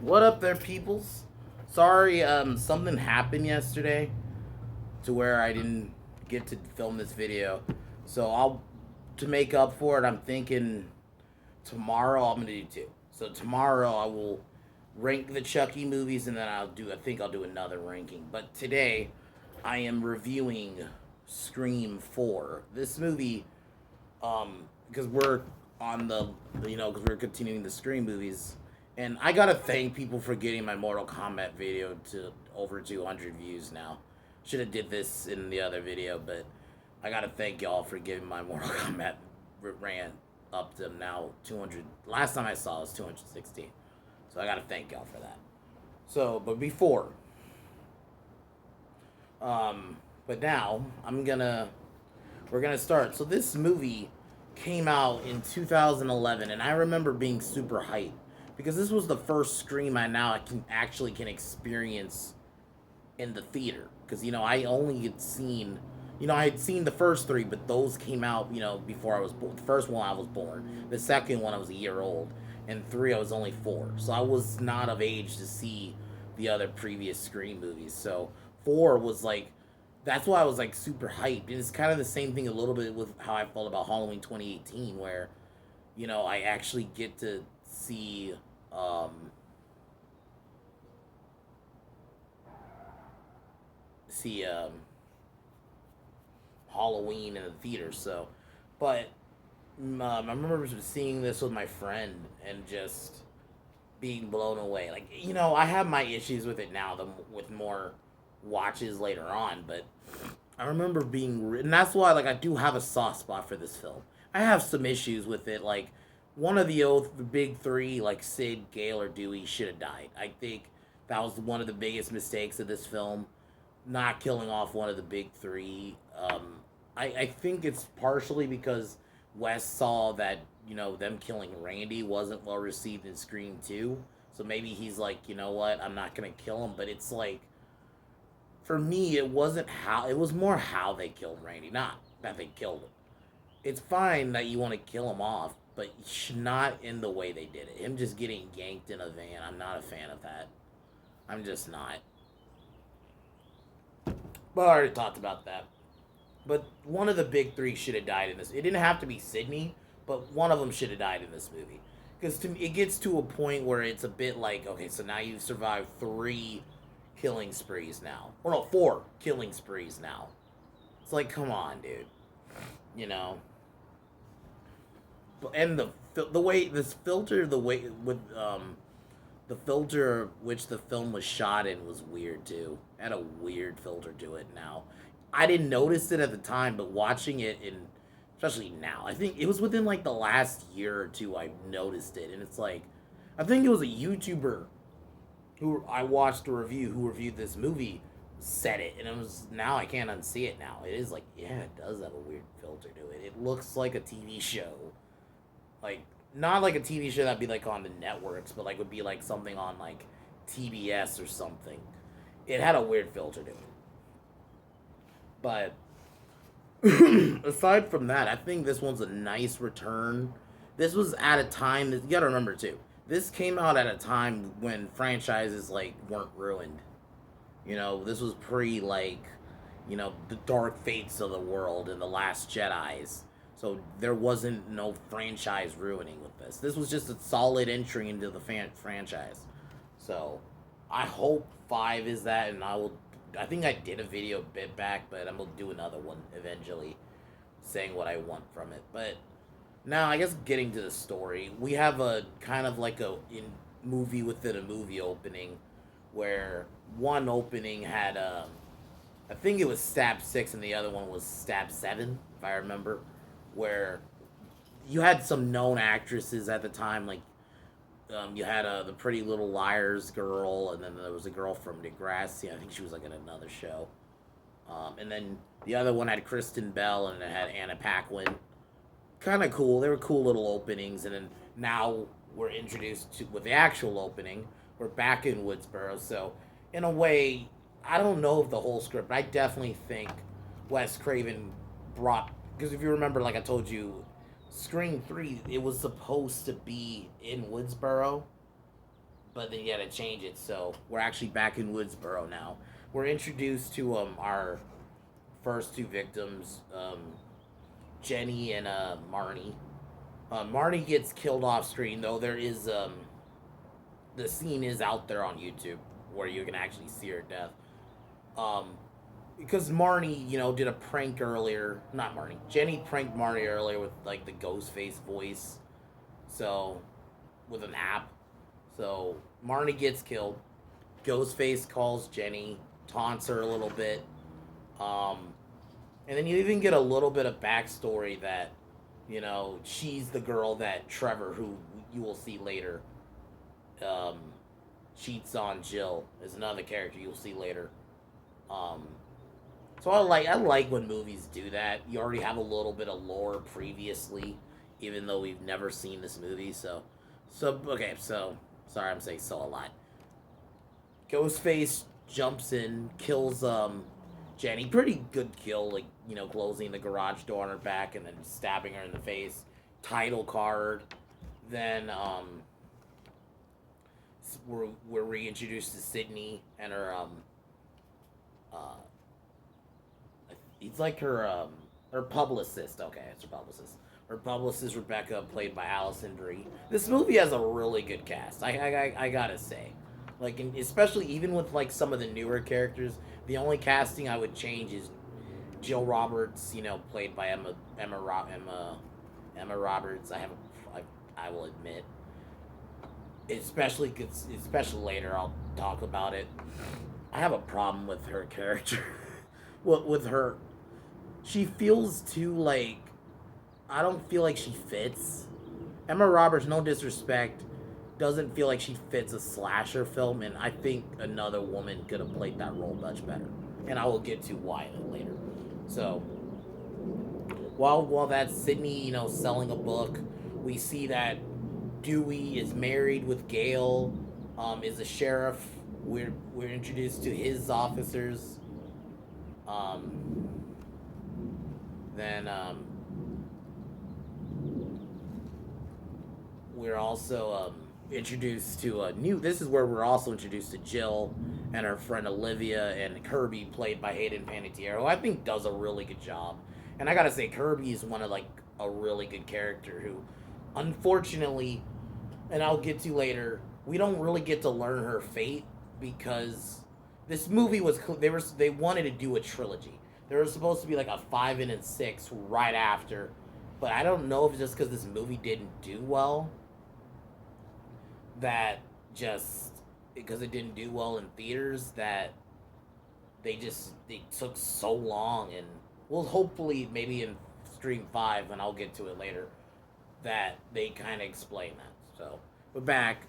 What up there, peoples? Sorry, something happened yesterday to where I didn't get to film this video. So I'll to make up for it, I'm thinking tomorrow I'm gonna do two. So tomorrow I will rank the Chucky movies and then I think I'll do another ranking. But today I am reviewing Scream 4. This movie, because we're on the, because we're continuing the Scream movies. And I gotta thank people for getting my Mortal Kombat video to over 200 views now. Should have did this in the other video, but I gotta thank y'all for giving my Mortal Kombat rant up to now 200. Last time I saw it was 216. So I gotta thank y'all for that. So, but before, but now we're gonna start. So this movie came out in 2011, and I remember being super hyped because this was the first Scream I can experience in the theater. Because I only had seen, I had seen the first three, but those came out, before I was born. The first one I was born. The second one I was a year old, and three I was only 4. So I was not of age to see the other previous Scream movies. So 4 was like that's why I was like super hyped. And it's kind of the same thing a little bit with how I felt about Halloween 2018, where I actually get to um, see Halloween in the theater. So, but I remember seeing this with my friend and just being blown away. Like I have my issues with it now, with more watches later on, but I remember and that's why like I do have a soft spot for this film. I have some issues with it, like one of the big three, like Sid, Gale, or Dewey, should have died. I think that was one of the biggest mistakes of this film, not killing off one of the big three. I think it's partially because Wes saw that them killing Randy wasn't well received in Scream 2, so maybe he's like, you know what, I'm not gonna kill him. But it's like, for me, it was more how they killed Randy, not that they killed him. It's fine that you want to kill him off, but not in the way they did it. Him just getting yanked in a van, I'm not a fan of that. I'm just not. But I already talked about that. But one of the big three should have died in this. It didn't have to be Sydney, but one of them should have died in this movie. Because to me, it gets to a point where it's a bit like, okay, so now you've survived 3 killing sprees now. Or no, 4 killing sprees now. It's like, come on, dude. You know. And the way this filter, the way with the filter which the film was shot in was weird too. It had a weird filter to it now. I didn't notice it at the time, but watching it especially now, I think it was within like the last year or two I noticed it, and it's like, I think it was a YouTuber who I watched a review who reviewed this movie said it, and it was, now I can't unsee it now. It is like, yeah, it does have a weird filter to it. It looks like a TV show, like not like a TV show that'd be like on the networks, but like would be like something on like TBS or something. It had a weird filter to it, but aside from that, I think this one's a nice return. This was at a time that you gotta remember too. This came out at a time when franchises like weren't ruined. This was pre like, the Dark Fates of the world and the Last Jedi's. So there wasn't no franchise ruining with this. This was just a solid entry into the franchise. So I hope 5 is that, and I will. I think I did a video a bit back, but I'm gonna do another one eventually, saying what I want from it. But now, I guess getting to the story, we have a kind of like movie within a movie opening, where one opening had I think it was Stab 6 and the other one was Stab 7, if I remember, where you had some known actresses at the time, like you had the Pretty Little Liars girl, and then there was a girl from Degrassi. I think she was like in another show. And then the other one had Kristen Bell, and it had Anna Paquin. Kind of cool. They were cool little openings, and then now we're introduced to with the actual opening. We're back in Woodsboro, so in a way, I don't know of the whole script, but I definitely think Wes Craven brought, because if you remember, like I told you, Scream 3, it was supposed to be in Woodsboro, but then you gotta change it. So we're actually back in Woodsboro now. We're introduced to our first two victims, Jenny and Marnie. Marnie gets killed off screen, though. There is the scene is out there on YouTube where you can actually see her death. Um, because Marnie, did a prank earlier. Not Marnie. Jenny pranked Marnie earlier with like the ghost face voice. So, with an app. So Marnie gets killed. Ghostface calls Jenny, taunts her a little bit. Um, and then you even get a little bit of backstory that, she's the girl that Trevor, who you will see later, um, cheats on. Jill is another character you'll see later. Um, so I like when movies do that. You already have a little bit of lore previously, even though we've never seen this movie. So okay. So sorry, I'm saying so a lot. Ghostface jumps in, kills Jenny. Pretty good kill, like closing the garage door on her back and then stabbing her in the face. Title card. Then we're reintroduced to Sydney and her uh it's like her publicist. Okay, it's her publicist. Her publicist Rebecca, played by Allison Brie. This movie has a really good cast. I gotta say, like, especially even with like some of the newer characters. The only casting I would change is Jill Roberts. Played by Emma Roberts. I will admit, especially later I'll talk about it. I have a problem with her character. With her, she feels too like, I don't feel like she fits. Emma Roberts, no disrespect, doesn't feel like she fits a slasher film, and I think another woman could have played that role much better. And I will get to why later. So while that's Sydney, selling a book, we see that Dewey is married with Gail, is a sheriff. We're introduced to his officers. Um, then we're also introduced to a new. This is where we're also introduced to Jill and her friend Olivia and Kirby, played by Hayden Panettiere, who I think does a really good job. And I gotta say, Kirby is one of like a really good character who, unfortunately, and I'll get to later, we don't really get to learn her fate because this movie was they wanted to do a trilogy. There was supposed to be like a 5 and a 6 right after, but I don't know if it's just because this movie didn't do well, that just because it didn't do well in theaters, that they took so long. And well, hopefully maybe in Stream 5, and I'll get to it later, that they kind of explain that. So we're back.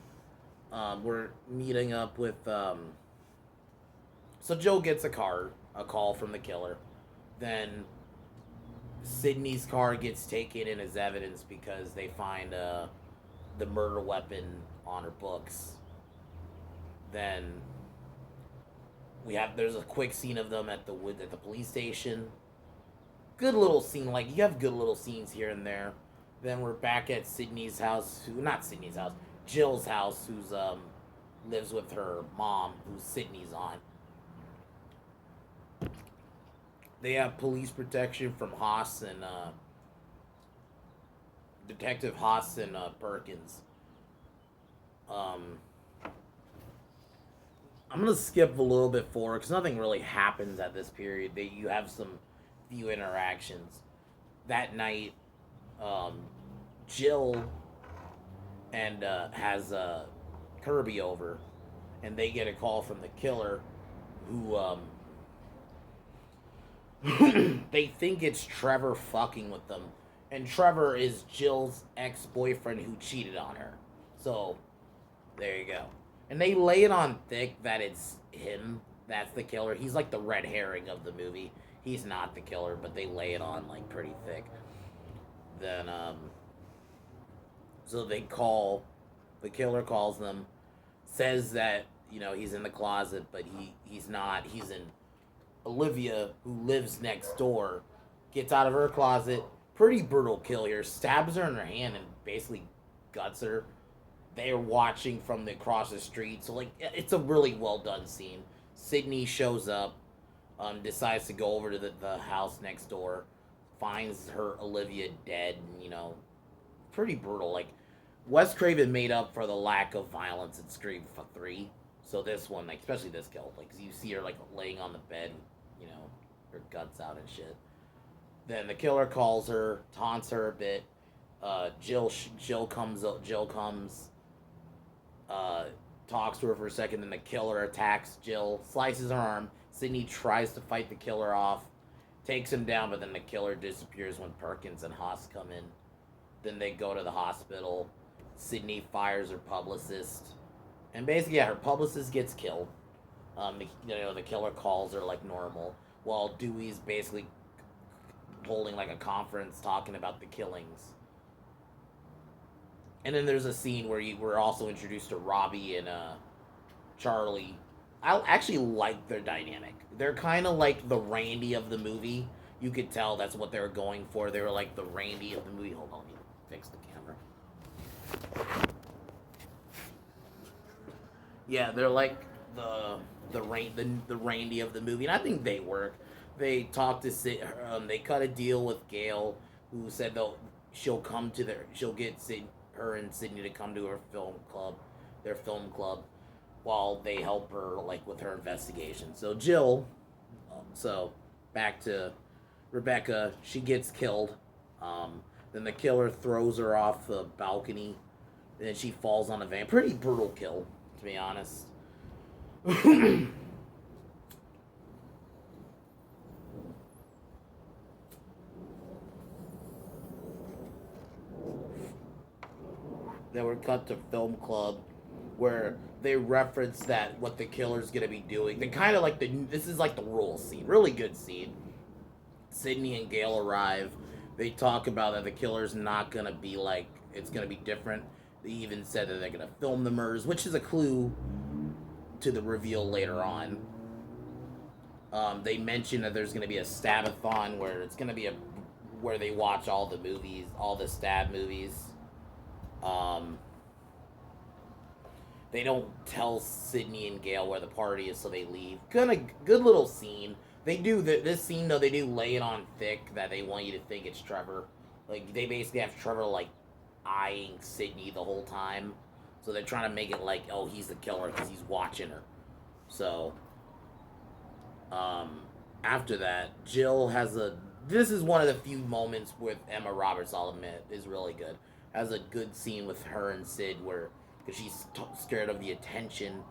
We're meeting up with so Joe gets a call from the killer. Then Sydney's car gets taken in as evidence because they find the murder weapon on her books. Then there's a quick scene of them at the police station. Good little scene, like you have good little scenes here and there. Then we're back at Sydney's house, not Sydney's house, Jill's house, who's lives with her mom, who's Sydney's aunt. They have police protection from Haas and Detective Haas and Perkins. Um, I'm gonna skip a little bit forward because nothing really happens at this period. You have some few interactions. That night, um, Jill and has Kirby over, and they get a call from the killer, who they think it's Trevor fucking with them, and Trevor is Jill's ex-boyfriend who cheated on her. So there you go. And they lay it on thick that it's him that's the killer. He's like the red herring of the movie. He's not the killer, but they lay it on like pretty thick. Then so the killer calls them, says that he's in the closet, but he's not. He's in. Olivia, who lives next door, gets out of her closet. Pretty brutal kill here. Stabs her in her hand and basically guts her. they're watching from across the street. So like it's a really well done scene. Sydney shows up, decides to go over to the house next door, finds her Olivia dead, and pretty brutal. Like Wes Craven made up for the lack of violence in Scream 3. So this one, like especially this kill, like you see her like laying on the bed, you know, her guts out and shit. Then the killer calls her, taunts her a bit. Jill comes, uh, talks to her for a second. Then the killer attacks Jill, slices her arm. Sydney tries to fight the killer off, takes him down, but then the killer disappears when Perkins and Haas come in. Then they go to the hospital. Sydney fires her publicist, and basically, yeah, her publicist gets killed. The killer calls her like normal, while Dewey's basically holding like a conference talking about the killings. And then there's a scene where we're also introduced to Robbie and Charlie. I actually like their dynamic. They're kind of like the Randy of the movie. You could tell that's what they were going for. They were like the Randy of the movie. Hold on, let me fix the camera. Yeah, they're like the Randy of the movie, and I think they work. They talked to they cut a deal with Gail, who said she'll get her and Sydney to come to their film club, while they help her like with her investigation. So Jill, so back to Rebecca, she gets killed. Then the killer throws her off the balcony, and then she falls on a van. Pretty brutal kill, to be honest. They were cut to film club, where they reference that what the killer's gonna be doing. They kind of like this is like the rule scene, really good scene. Sydney and Gail arrive. They talk about that the killer's not gonna be like it's gonna be different. They even said that they're gonna film the murders, which is a clue to the reveal later on. They mention that there's gonna be a stabathon where it's gonna be where they watch all the movies, all the stab movies. Um, they don't tell Sydney and Gail where the party is, so they leave. Good little scene. They do this scene though. They do lay it on thick that they want you to think it's Trevor. Like they basically have Trevor like eyeing Sydney the whole time, so they're trying to make it like, oh, he's the killer because he's watching her. So, after that, Jill has a. This is one of the few moments with Emma Roberts, I'll admit, is really good. Has a good scene with her and Sid where, because she's scared of the attention.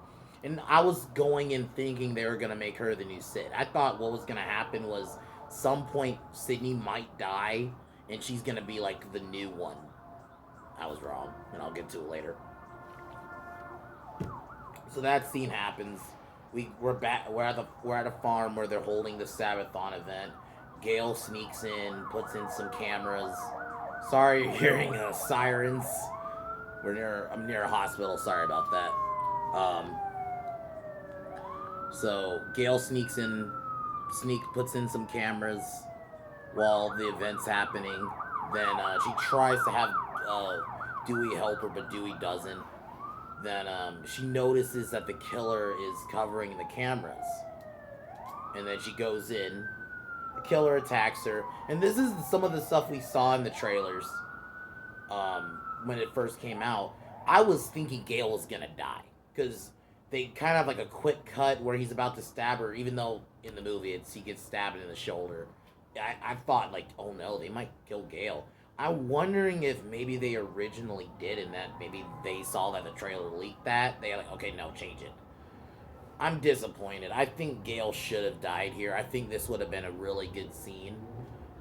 And I was going in thinking they were going to make her the new Sid. I thought what was going to happen was some point Sydney might die and she's going to be like the new one. I was wrong, and I'll get to it later. So that scene happens. We're back. We're at a farm where they're holding the Sabathon event. Gail sneaks in, puts in some cameras. Sorry, you're hearing sirens. I'm near a hospital. Sorry about that. So Gail puts in some cameras while the event's happening. Then she tries to have Dewey help her, but Dewey doesn't. Then she notices that the killer is covering the cameras. And then she goes in. The killer attacks her. And this is some of the stuff we saw in the trailers when it first came out. I was thinking Gail was going to die. Because they kind of have like a quick cut where he's about to stab her, even though in the movie he gets stabbed in the shoulder. I thought, like, oh no, they might kill Gail. I'm wondering if maybe they originally did, and that maybe they saw that the trailer leaked that. They're like, okay, no, change it. I'm disappointed. I think Gail should have died here. I think this would have been a really good scene.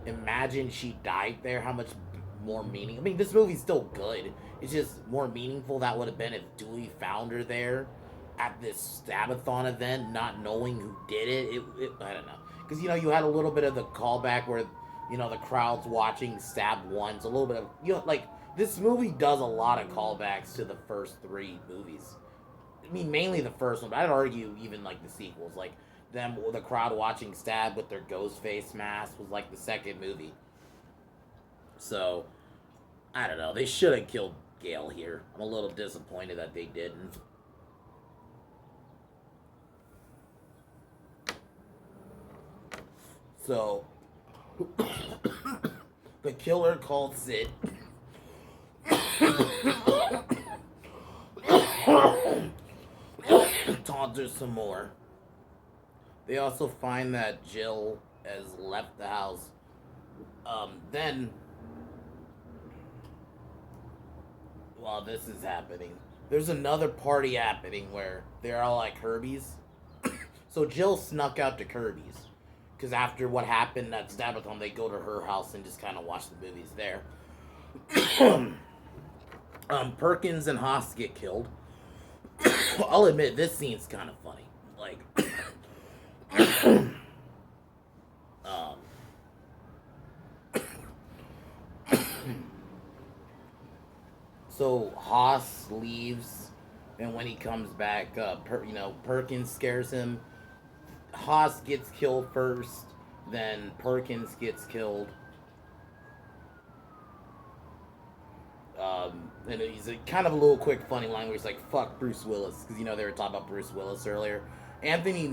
Imagine she died there. How much more meaning? I mean, this movie's still good. It's just more meaningful that would have been if Dewey found her there at this Stabathon event, not knowing who did it. I don't know. Because, you had a little bit of the callback where the crowd's watching Stab 1. It's a little bit of, like, this movie does a lot of callbacks to the first 3 movies. I mean, mainly the first one, but I'd argue even, like, the sequels. Like, the crowd watching Stab with their ghost face mask was, like, the second movie. So, I don't know. They should have killed scale here. I'm a little disappointed that they didn't. So, the killer called Sid. Taunts her some more. They also find that Jill has left the house. Then, while this is happening, there's another party happening where they're all at Kirby's. So Jill snuck out to Kirby's. Because after what happened at Stabathon, they go to her house and just kind of watch the movies there. Perkins and Haas get killed. I'll admit, this scene's kind of funny. Like, so Haas leaves, and when he comes back, Perkins scares him. Haas gets killed first, then Perkins gets killed. And he's kind of a little quick funny line where he's like, fuck Bruce Willis, because they were talking about Bruce Willis earlier. Anthony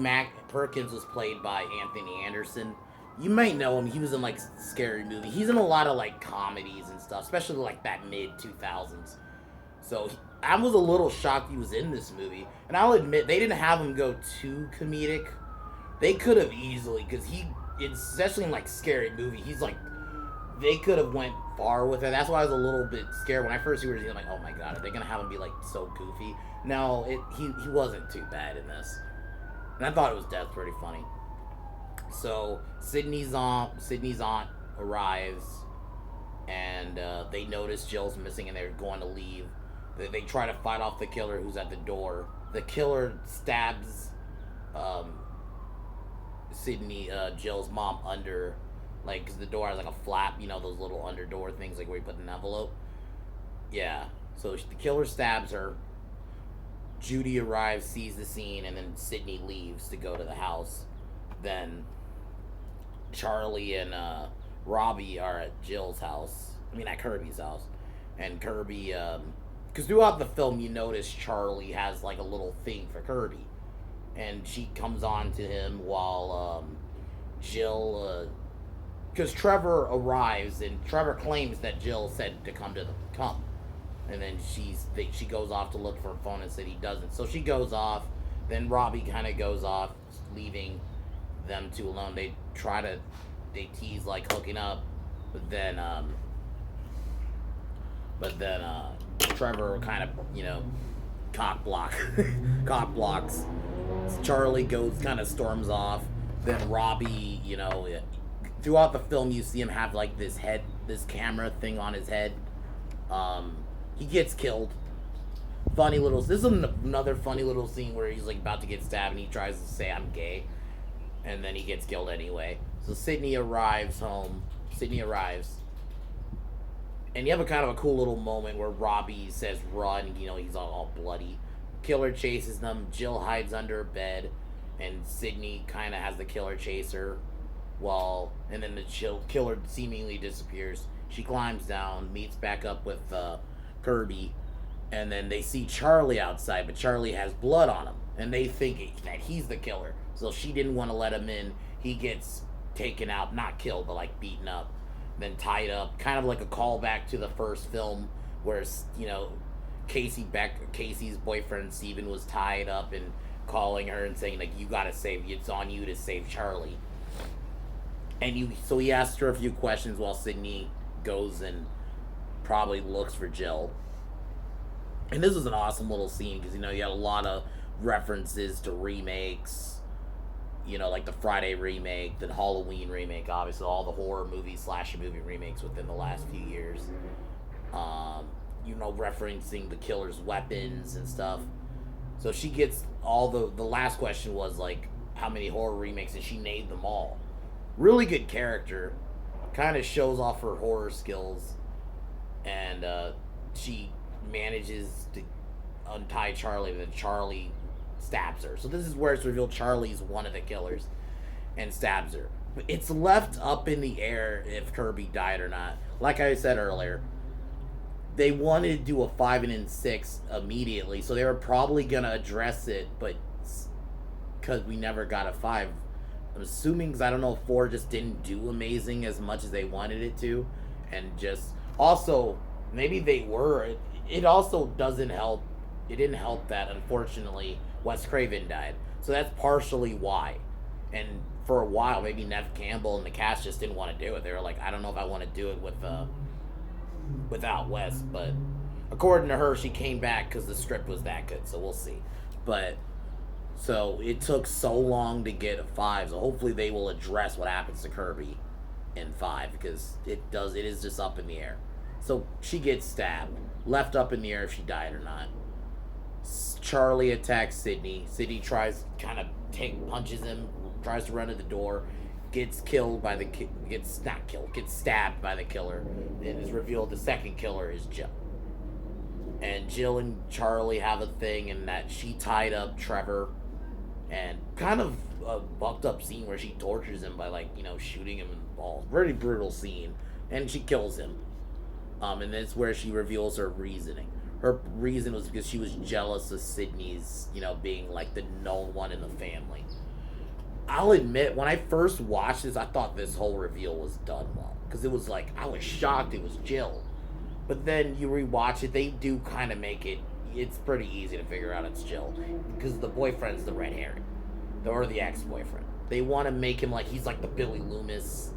Perkins was played by Anthony Anderson. You might know him. He was in like Scary Movie. He's in a lot of like comedies and stuff, especially like that mid 2000s. So I was a little shocked he was in this movie, and I'll admit they didn't have him go too comedic. They could have easily, because especially in like Scary Movie, he's like, they could have went far with it. That's why I was a little bit scared when I first heard it. I'm like, oh my god, are they gonna have him be like so goofy? No, he wasn't too bad in this, and I thought it was pretty funny. So Sydney's aunt arrives, and they notice Jill's missing, and they're going to leave. They try to fight off the killer who's at the door. The killer stabs Sydney, Jill's mom, under, like, because the door has like a flap, those little under door things, like where you put an envelope. Yeah, so the killer stabs her. Judy arrives, sees the scene, and then Sydney leaves to go to the house. Then Charlie and Robbie are at Jill's house. At Kirby's house. And Kirby, because throughout the film you notice Charlie has like a little thing for Kirby. And she comes on to him while Jill, because Trevor arrives, and Trevor claims that Jill said to come. And then she goes off to look for her phone and said he doesn't. So she goes off. Then Robbie kind of goes off, leaving them two alone. They tease like hooking up, but then Trevor kind of cock blocks. Charlie kind of storms off. Then Robbie, throughout the film you see him have like this camera thing on his head. He gets killed. This is another funny little scene where he's like about to get stabbed and he tries to say I'm gay, and then he gets killed anyway. So Sydney arrives home. And you have a kind of a cool little moment where Robbie says run, he's all bloody. Killer chases them. Jill hides under a bed, and Sydney kind of has the killer chase her. And then the killer seemingly disappears. She climbs down, meets back up with Kirby, and then they see Charlie outside, but Charlie has blood on him, and they think that he's the killer. So she didn't want to let him in. He gets taken out, not killed, but like beaten up, then tied up, kind of like a callback to the first film where Casey's boyfriend Steven was tied up and calling her and saying like, it's on you to save Charlie. And so he asked her a few questions while Sydney goes and probably looks for Jill. And this was an awesome little scene because you had a lot of references to remakes, like the Friday remake, the Halloween remake, obviously all the horror movie, slasher movie remakes within the last few years. Referencing the killer's weapons and stuff. So she gets all the last question was like, how many horror remakes, and she named them all. Really good character. Kind of shows off her horror skills. And she manages to untie Charlie, but then Charlie stabs her. So this is where it's revealed Charlie's one of the killers and stabs her. But it's left up in the air if Kirby died or not. Like I said earlier, They wanted to do a 5 and 6 immediately, so they were probably gonna address it, but because we never got a 5, I'm assuming, because I don't know if 4 just didn't do amazing as much as they wanted it to, and just also maybe they were. It also doesn't help. It didn't help that unfortunately Wes Craven died, so that's partially why. And for a while, maybe Nev Campbell and the cast just didn't want to do it. They were like, I don't know if I want to do it without Wes, but according to her, she came back because the script was that good. So we'll see. But so it took so long to get a 5. So hopefully they will address what happens to Kirby in 5 because it is just up in the air. So she gets stabbed, left up in the air if she died or not. Charlie attacks Sydney. Sydney tries kind of punches him, tries to run to the door, gets killed by the gets not killed, gets stabbed by the killer. It is revealed the second killer is Jill. And Jill and Charlie have a thing, and that she tied up Trevor, and kind of a bucked up scene where she tortures him by shooting him in the balls. Very brutal scene, and she kills him. And that's where she reveals her reasoning. Her reason was because she was jealous of Sydney's, being like the known one in the family. I'll admit, when I first watched this, I thought this whole reveal was done well. Because it was like, I was shocked it was Jill. But then you rewatch it, they do kind of make it, it's pretty easy to figure out it's Jill. Because the boyfriend's the red herring. Or the ex-boyfriend. They want to make him like, he's like the Billy Loomis.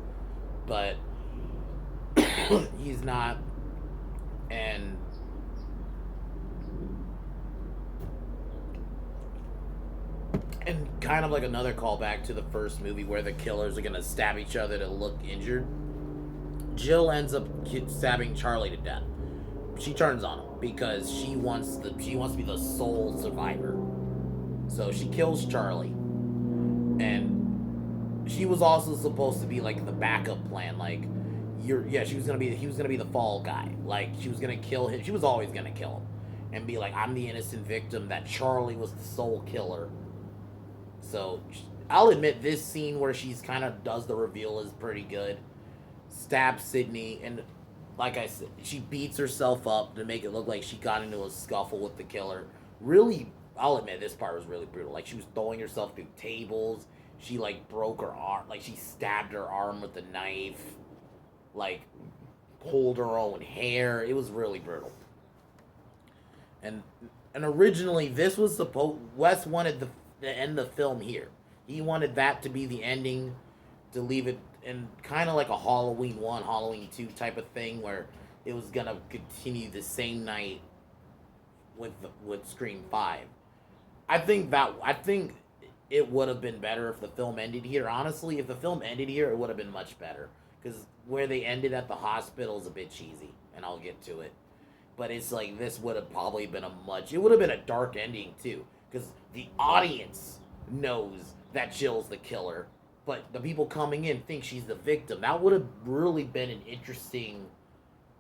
But he's not. And kind of like another callback to the first movie where the killers are going to stab each other to look injured. Jill ends up stabbing Charlie to death. She turns on him because she wants to be the sole survivor. So she kills Charlie. And she was also supposed to be like the backup plan, like he was gonna be the fall guy. Like she was gonna kill him. She was always gonna kill him. And be like, I'm the innocent victim, that Charlie was the sole killer. So I'll admit this scene where she's kind of does the reveal is pretty good. Stabs Sydney, and like I said, she beats herself up to make it look like she got into a scuffle with the killer. Really, I'll admit this part was really brutal. Like she was throwing herself through tables. She like broke her arm, like she stabbed her arm with a knife, like pulled her own hair. It was really brutal. And originally this was supposed Wes wanted to end the film here. He wanted that to be the ending, to leave it in kind of like a Halloween 1, Halloween 2 type of thing where it was gonna continue the same night with Scream 5. I think it would have been better if the film ended here. Honestly, if the film ended here, it would have been much better. Because where they ended at the hospital is a bit cheesy, and I'll get to it. But it's like, this would have probably been it would have been a dark ending too. Because the audience knows that Jill's the killer, but the people coming in think she's the victim. That would have really been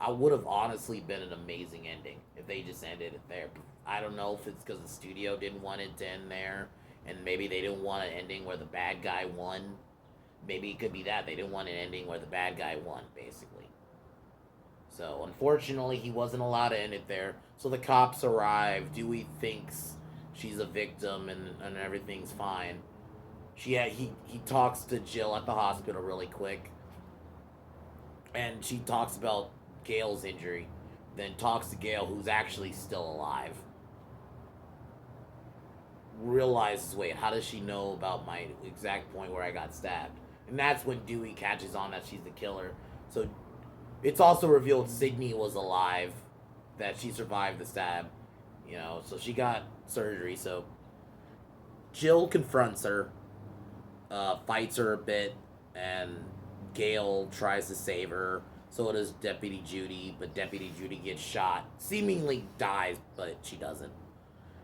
I would have honestly been an amazing ending if they just ended it there. I don't know if it's because the studio didn't want it to end there, and maybe they didn't want an ending where the bad guy won. Maybe it could be that they didn't want an ending where the bad guy won, basically. So unfortunately, he wasn't allowed to end it there. So the cops arrive. Dewey thinks she's a victim, and everything's fine. He talks to Jill at the hospital really quick, and she talks about Gail's injury. Then talks to Gail, who's actually still alive. Realizes, wait, how does she know about my exact point where I got stabbed? And that's when Dewey catches on that she's the killer. So it's also revealed Sydney was alive, that she survived the stab. So she got surgery. So Jill confronts her, fights her a bit, and Gail tries to save her. So does Deputy Judy, but Deputy Judy gets shot, seemingly dies, but she doesn't.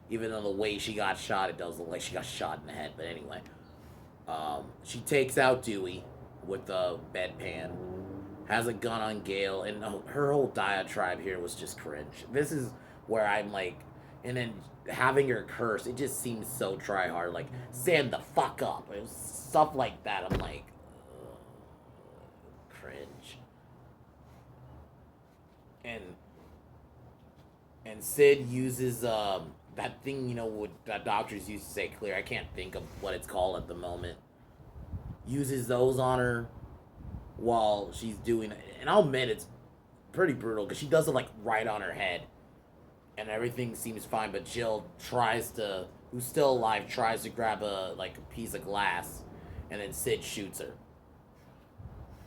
Even though the way she got shot, it does look like she got shot in the head. But anyway, she takes out Dewey with the bedpan, has a gun on Gail, and her whole diatribe here was just cringe. This is where I'm like, and then having her curse, it just seems so try hard. Like, stand the fuck up. It was stuff like that. I'm like, cringe. And and Sid uses that thing, what that doctors used to say clear. I can't think of what it's called at the moment. Uses those on her while she's doing it, and I'll admit it's pretty brutal because she does it like right on her head, and everything seems fine. But Jill tries to, who's still alive, tries to grab a piece of glass, and then Sid shoots her,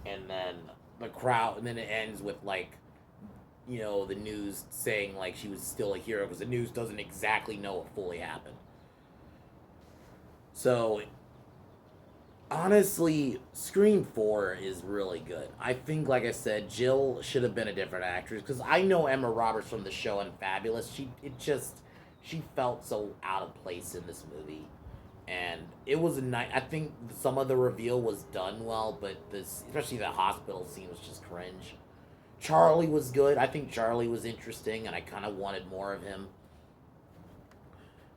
and then the crowd, and then it ends with the news saying like she was still a hero because the news doesn't exactly know what fully happened. So honestly, Scream 4 is really good. I think, like I said, Jill should have been a different actress because I know Emma Roberts from the show and Fabulous. She felt so out of place in this movie, and it was a night. I think some of the reveal was done well, but this, especially the hospital scene, was just cringe. Charlie was good. I think Charlie was interesting, and I kind of wanted more of him.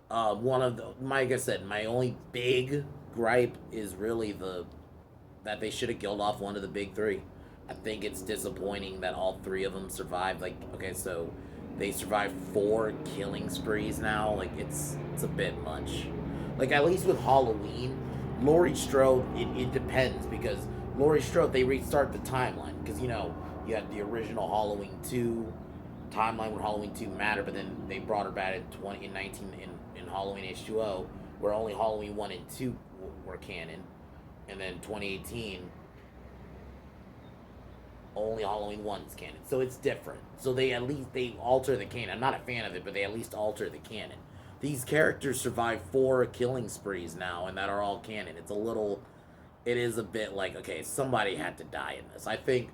One of the, like I said, my only big gripe is really that they should have killed off one of the big three. I think it's disappointing that all three of them survived. Like, okay, so they survived 4 killing sprees now. Like, it's a bit much. Like, at least with Halloween, Laurie Strode, it depends because Laurie Strode, they restart the timeline because you had the original Halloween 2 timeline where Halloween 2 mattered, but then they brought her back in 19 in Halloween H2O, where only Halloween 1 and 2 were canon, and then 2018 only Halloween 1 is canon. So it's different. So they alter the canon. I'm not a fan of it, but they at least alter the canon. These characters survive 4 killing sprees now, and that are all canon. It is a bit like, okay, somebody had to die in this. I think,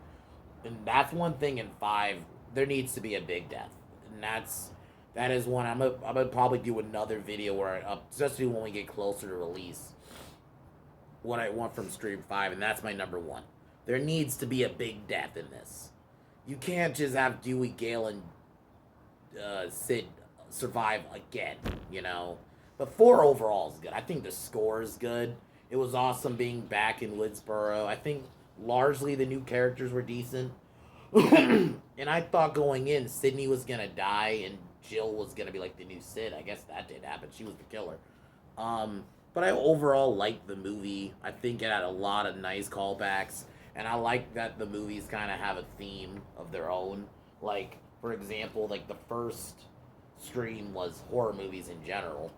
and that's one thing in 5. There needs to be a big death, and that is one I'm gonna probably do another video where, especially when we get closer to release, what I want from Scream 5, and that's my number one. There needs to be a big death in this. You can't just have Dewey, Gale, and Sid survive again, But 4 overall is good. I think the score is good. It was awesome being back in Woodsboro. I think largely the new characters were decent. And I thought going in, Sydney was gonna die and Jill was gonna be like the new Sid. I guess that did happen. She was the killer. But I overall liked the movie. I think it had a lot of nice callbacks, and I like that the movies kind of have a theme of their own. Like, for example, like the first Scream was horror movies in general.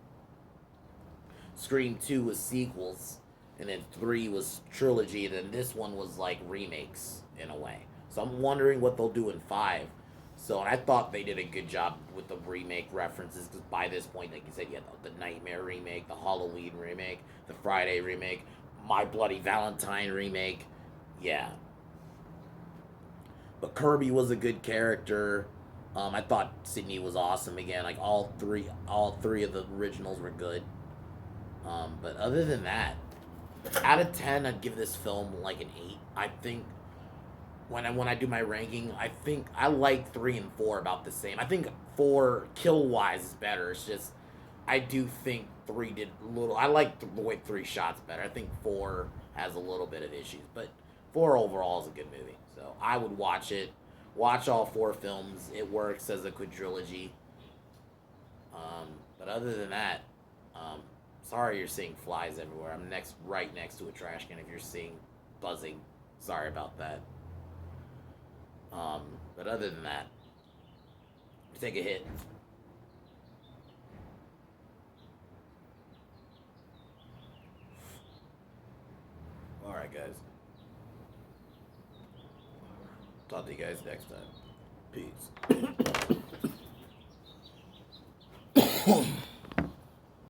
Scream 2 was sequels, and then 3 was trilogy, and then this one was like remakes in a way. So I'm wondering what they'll do in 5. So, and I thought they did a good job with the remake references because by this point, like you said, you had the Nightmare remake, the Halloween remake, the Friday remake, My Bloody Valentine remake. Yeah. But Kirby was a good character. I thought Sydney was awesome again. Like all three of the originals were good. But other than that, out of 10, I'd give this film like an 8. I think when I do my ranking, I think I like 3 and 4 about the same. I think 4 kill wise is better. It's just I do think 3 did a little. I like the way 3 shots better. I think 4 has a little bit of issues, but 4 overall is a good movie. So I would watch it. Watch all 4 films. It works as a quadrilogy. But other than that, sorry you're seeing flies everywhere. I'm right next to a trash can. If you're seeing buzzing, sorry about that. But other than that, take a hit. All right, guys. Talk to you guys next time. Peace.